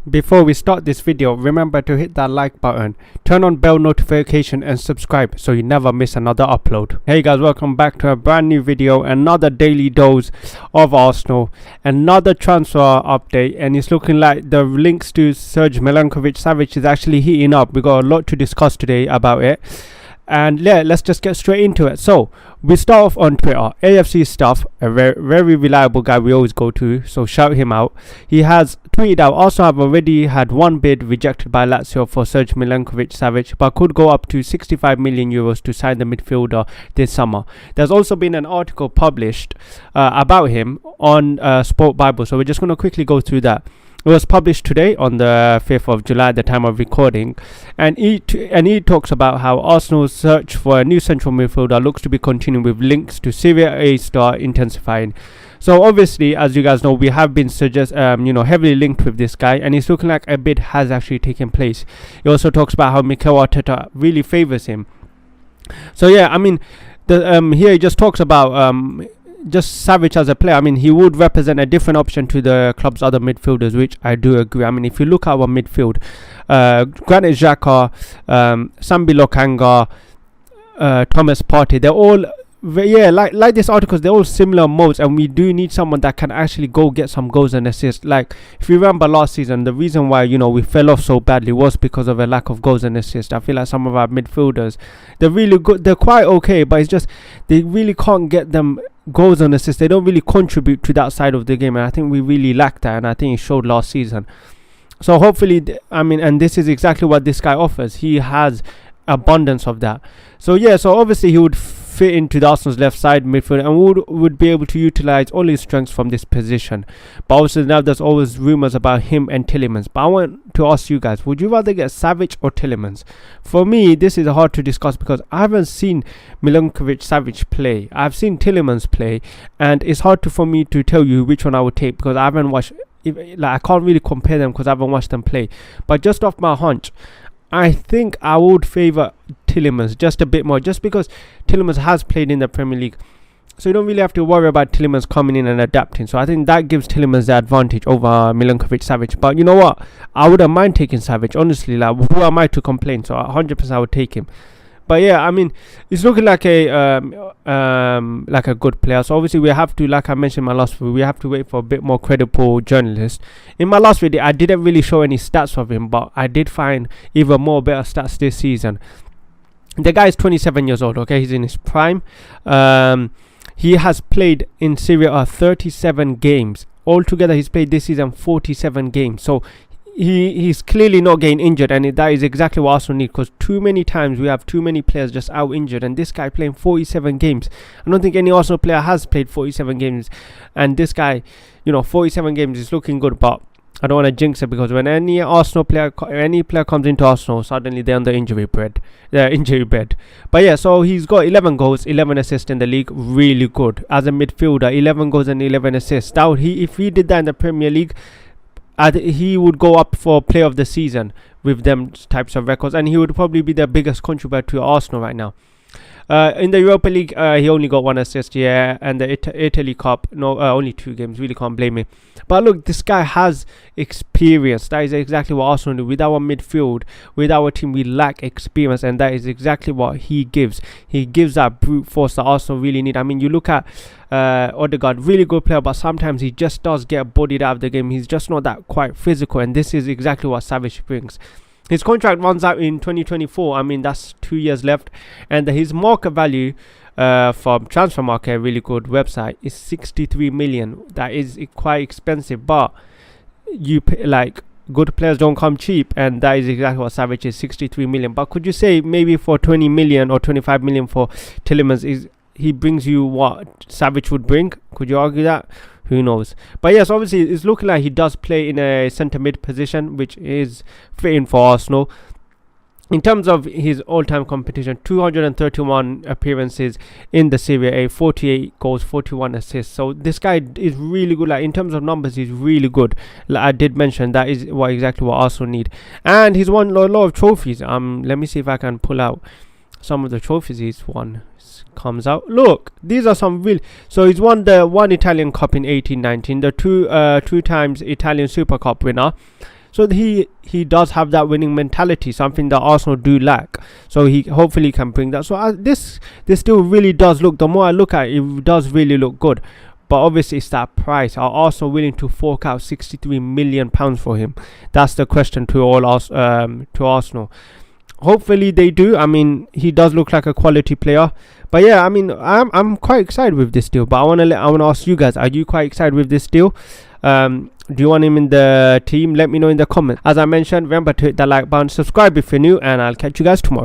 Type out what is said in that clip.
Before we start this video, remember to hit that like button, turn on bell notification and subscribe so you never miss another upload. Hey guys, welcome back to a brand new video, another daily dose of Arsenal, another transfer update, and it's looking like the links to Sergej Milinković-Savić is actually heating up. We got a lot to discuss today about it. And yeah, let's just get straight into it. So we start off on Twitter. AFC Stuff, a very reliable guy we always go to, so shout him out. He has tweeted out, Arsenal have already had one bid rejected by Lazio for Sergej Milinković-Savić, but could go up to 65 million euros to sign the midfielder this summer. There's also been an article published about him on Sport Bible, so we're just going to quickly go through that. It was published today on the 5th of July at the time of recording, and he talks about how Arsenal's search for a new central midfielder looks to be continuing, with links to Serie A star intensifying. So obviously, as you guys know, we have been heavily linked with this guy, and it's looking like a bid has actually taken place. He also talks about how Mikel Arteta really favours him. So yeah, I mean, here he just talks about just Savić as a player. I mean, he would represent a different option to the club's other midfielders, which I do agree. I mean, if you look at our midfield, Granit Xhaka, Sambi Lokanga, Thomas Partey, they're all like this article, they're all similar modes, and we do need someone that can actually go get some goals and assists. Like, if you remember last season, the reason why we fell off so badly was because of a lack of goals and assists. I feel like some of our midfielders, they're really good, they're quite okay, but it's just they really can't get them goals and assists. They don't really contribute to that side of the game, and I think we really lack that, and I think it showed last season. So hopefully, and this is exactly what this guy offers. He has abundance of that. So yeah, so obviously he would fit into the Arsenal's left side midfield and would be able to utilize all his strengths from this position. But obviously now there's always rumors about him and Tielemans. But I want to ask you guys, would you rather get Savić or Tielemans? For me, this is hard to discuss because I haven't seen Milinković-Savić play. I've seen Tielemans play, and it's hard for me to tell you which one I would take because I haven't watched. I can't really compare them because I haven't watched them play. But just off my hunch, I think I would favour Tielemans just a bit more, just because Tielemans has played in the Premier League, so you don't really have to worry about Tielemans coming in and adapting. So I think that gives Tielemans the advantage over Milinković-Savić. But you know what, I wouldn't mind taking Savić, honestly. Like, who am I to complain? So 100% I would take him. But yeah, I mean, it's looking like a good player. So obviously we have to, like I mentioned in my last video, we have to wait for a bit more credible journalists. In my last video, I didn't really show any stats of him, but I did find even more better stats this season. The guy is 27 years old, okay? He's in his prime. He has played in Serie A 37 games. Altogether, he's played this season 47 games. So he's clearly not getting injured, and that is exactly what Arsenal need, because too many times we have too many players just out injured, and this guy playing 47 games. I don't think any Arsenal player has played 47 games, and this guy, 47 games is looking good. But I don't want to jinx it, because when any player comes into Arsenal, suddenly they're on the injury bed. But yeah, so he's got 11 goals, 11 assists in the league. Really good as a midfielder. 11 goals and 11 assists. If he did that in the Premier League, he would go up for player of the season with them types of records, and he would probably be the biggest contributor to Arsenal right now. In the Europa League, he only got 1 assist, and the Italy Cup, only 2 games. Really can't blame him. But look, this guy has experience. That is exactly what Arsenal do. With our midfield, with our team, we lack experience, and that is exactly what he gives. He gives that brute force that Arsenal really need. I mean, you look at Odegaard, really good player, but sometimes he just does get bodied out of the game. He's just not that quite physical, and this is exactly what Savić brings. His contract runs out in 2024. I mean, that's 2 years left, and his market value from Transfer Market, a really good website, is 63 million. That is quite expensive, but you pay, good players don't come cheap, and that is exactly what Savić is, 63 million. But could you say maybe for 20 million or 25 million for Tielemans, he brings you what Savić would bring? Could you argue that? Who knows? But yes, obviously it's looking like he does play in a centre mid position, which is fitting for Arsenal. In terms of his all-time competition, 231 appearances in the Serie A, 48 goals, 41 assists. So this guy is really good. Like, in terms of numbers, he's really good. Like I did mention, that is exactly what Arsenal need. And he's won a lot of trophies. Let me see if I can pull out some of the trophies he's won. Comes out. Look, these are some real. So he's won the 1 Italian Cup in 18-19, the two times Italian Super Cup winner. So he does have that winning mentality, something that Arsenal do lack. So he hopefully can bring that. So this deal really does look, the more I look at it, it does really look good. But obviously it's that price. Are Arsenal willing to fork out £63 million for him? That's the question to all us, to Arsenal. Hopefully they do. I mean, he does look like a quality player. But yeah, I mean, I'm quite excited with this deal. But I want to ask you guys, are you quite excited with this deal? Do you want him in the team? Let me know in the comments. As I mentioned, remember to hit that like button, subscribe if you're new, and I'll catch you guys tomorrow.